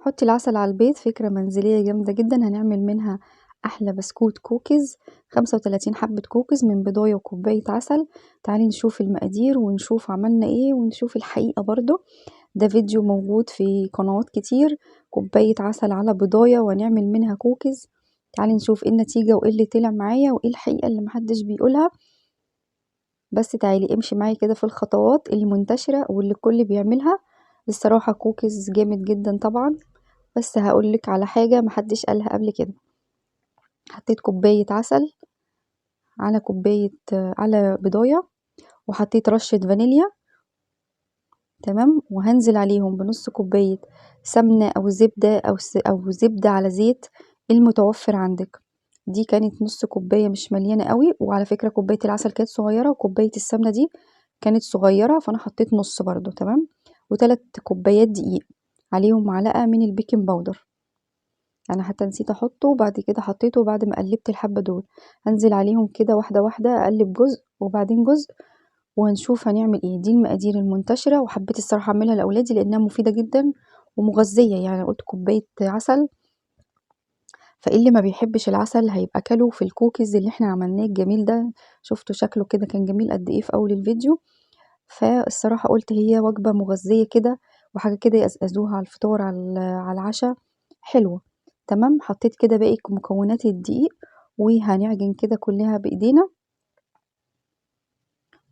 حطي العسل على البيض، فكرة منزلية جامدة جدا. هنعمل منها احلى بسكوت كوكيز. 35 حبة كوكيز من بيضاية وكوباية عسل. تعالي نشوف المقادير ونشوف عملنا ايه ونشوف الحقيقة برضو. ده فيديو موجود في قنوات كتير. كوباية عسل على بيضاية ونعمل منها كوكيز. تعالي نشوف ايه النتيجة وايه اللي طلع معايا وايه الحقيقة اللي محدش بيقولها. بس تعالي امشي معايا كده في الخطوات اللي منتشرة واللي الكل بيعملها. الصراحة كوكيز جامد جدا طبعا. بس هقولك على حاجة محدش قالها قبل كده. حطيت كوباية عسل على كوباية على بضاية، وحطيت رشة فانيليا. تمام، وهنزل عليهم بنص كوباية سمنة او زبدة او زبدة على زيت المتوفر عندك. دي كانت نص كوباية مش مليانة قوي، وعلى فكرة كوباية العسل كانت صغيرة وكوباية السمنة دي كانت صغيرة، فانا حطيت نص برضو. تمام، و3 كوبايات دقيق، عليهم معلقة من البيكنج باودر. انا حتى نسيت احطه وبعد كده حطيته بعد ما قلبت الحبة دول. هنزل عليهم كده واحدة واحدة، اقلب جزء وبعدين جزء وهنشوف هنعمل ايه. دي المقادير المنتشرة، وحبيت الصراحة اعملها لاولادي لانها مفيدة جدا ومغذية. يعني قلت كوباية عسل، فاللي ما بيحبش العسل هيبقى كله في الكوكيز اللي احنا عملناه الجميل ده. شفتوا شكله كده كان جميل قد ايه في اول الفيديو. فالصراحة قلت هي وجبة مغذية كده، وحاجة كده يقزقزوها على الفطار على العشاء، حلوة. تمام، حطيت كده باقي مكونات الدقيق وهنعجن كده كلها بايدينا.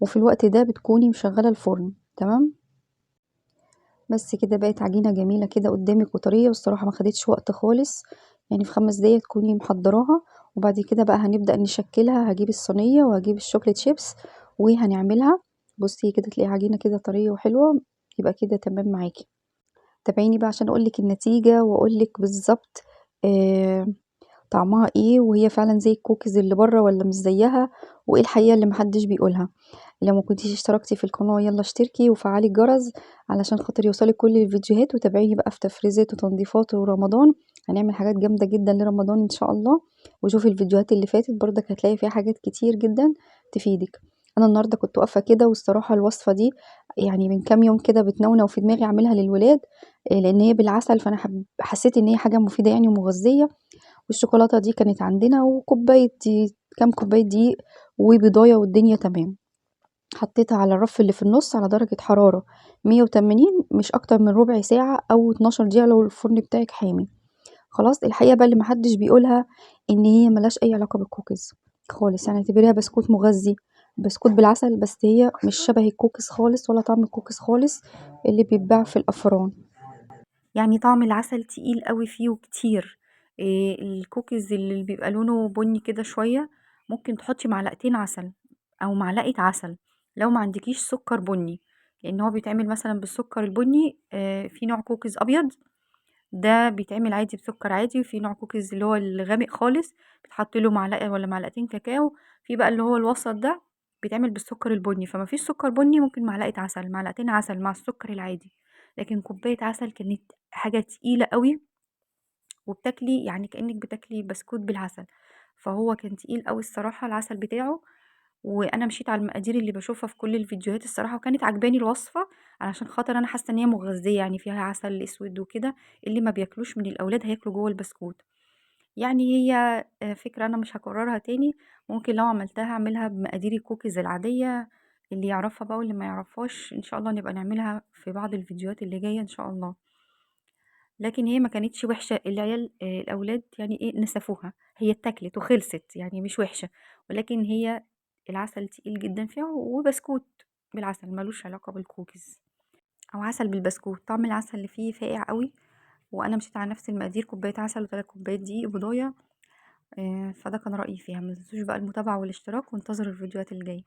وفي الوقت ده بتكوني مشغلة الفرن. تمام، بس كده بقت عجينة جميلة كده قدامك وطرية، والصراحة ما خدتش وقت خالص. يعني في 5 دقايق تكوني محضراها. وبعد كده بقى هنبدأ نشكلها. هجيب الصينية وهجيب الشوكليت شيبس وهنعملها. بصي كده تلاقي عجينة كده طرية وحلوة. يبقى كده تمام معاكي. تابعيني بقى عشان اقولك النتيجة واقولك بالظبط آه طعمها ايه، وهي فعلا زي الكوكيز اللي بره ولا مش زيها، وايه الحقيقة اللي محدش بيقولها. لو ما كنتيش اشتركتي في القناة يلا اشتركي وفعلي الجرس علشان خاطر يوصلك كل الفيديوهات. وتابعيني بقى في تفريزات وتنظيفات ورمضان. هنعمل حاجات جامدة جدا لرمضان ان شاء الله. وشوفي الفيديوهات اللي فاتت برضك هتلاقي فيها حاجات كتير جدا تفيدك. انا النهارده كنت واقفه كده، والصراحه الوصفه دي يعني من كام يوم كده بتنونو في دماغي اعملها للولاد. لان هي بالعسل، فانا حسيت ان هي حاجه مفيده يعني ومغذيه. والشوكولاته دي كانت عندنا، وكوبايه دي كام كوبايه دقيق وبيضايه، والدنيا تمام. حطيتها على الرف اللي في النص على درجة حرارة 180، مش اكتر من ربع ساعة او 12 دقيقة لو الفرن بتاعك حامي. خلاص، الحقيقة بقى اللي محدش بيقولها ان هي ملهاش اي علاقة بالكوكيز خالص. يعني اعتبريها بسكوت مغذي، بسكوت بالعسل، بس هي مش شبه الكوكيز خالص ولا طعم الكوكيز خالص اللي بيتباع في الافران. يعني طعم العسل تقيل قوي فيه وكتير. الكوكيز اللي بيبقى لونه بني كده شوية ممكن تحطي معلقتين عسل او معلقة عسل لو ما عندكيش سكر بني. لان هو بيتعمل مثلا بالسكر البني. في نوع كوكيز ابيض ده بيتعمل عادي بسكر عادي، وفي نوع كوكيز اللي هو الغامق خالص بتحط له معلقة ولا معلقتين كاكاو. في بقى اللي هو الوسط ده بيتعمل بالسكر البني، فما فيش سكر بني ممكن معلقة عسل معلقتين عسل مع السكر العادي. لكن كوباية عسل كانت حاجة تقيلة قوي، وبتاكلي يعني كأنك بتاكلي بسكوت بالعسل. فهو كان تقيل قوي الصراحة العسل بتاعه. وانا مشيت على المقادير اللي بشوفها في كل الفيديوهات الصراحة، وكانت عجباني الوصفة. علشان خاطر انا حاسة ان هي مغذية، يعني فيها عسل اسود وكده. اللي ما بياكلوش من الاولاد هياكلوا جوه البسكوت. يعني هي فكرة انا مش هكررها تاني. ممكن لو عملتها اعملها بمقادير الكوكيز العادية. اللي يعرفها بقى واللي ما يعرفهاش ان شاء الله نبقى نعملها في بعض الفيديوهات اللي جاية ان شاء الله. لكن هي ما كانتش وحشة. العيال الأولاد يعني إيه نسفوها. هي اتاكلت وخلصت يعني مش وحشة. ولكن هي العسل تقيل جدا فيها، وبسكوت بالعسل ملوش علاقة بالكوكيز أو عسل بالبسكوت. طعم العسل اللي فيه فاقع قوي. وأنا مشيت على نفس المقادير، كوباية عسل و3 كوبايات دقيق بضاية. فده كان رأيي فيها. متنسوش بقى المتابعة والاشتراك، وانتظروا الفيديوهات الجاية.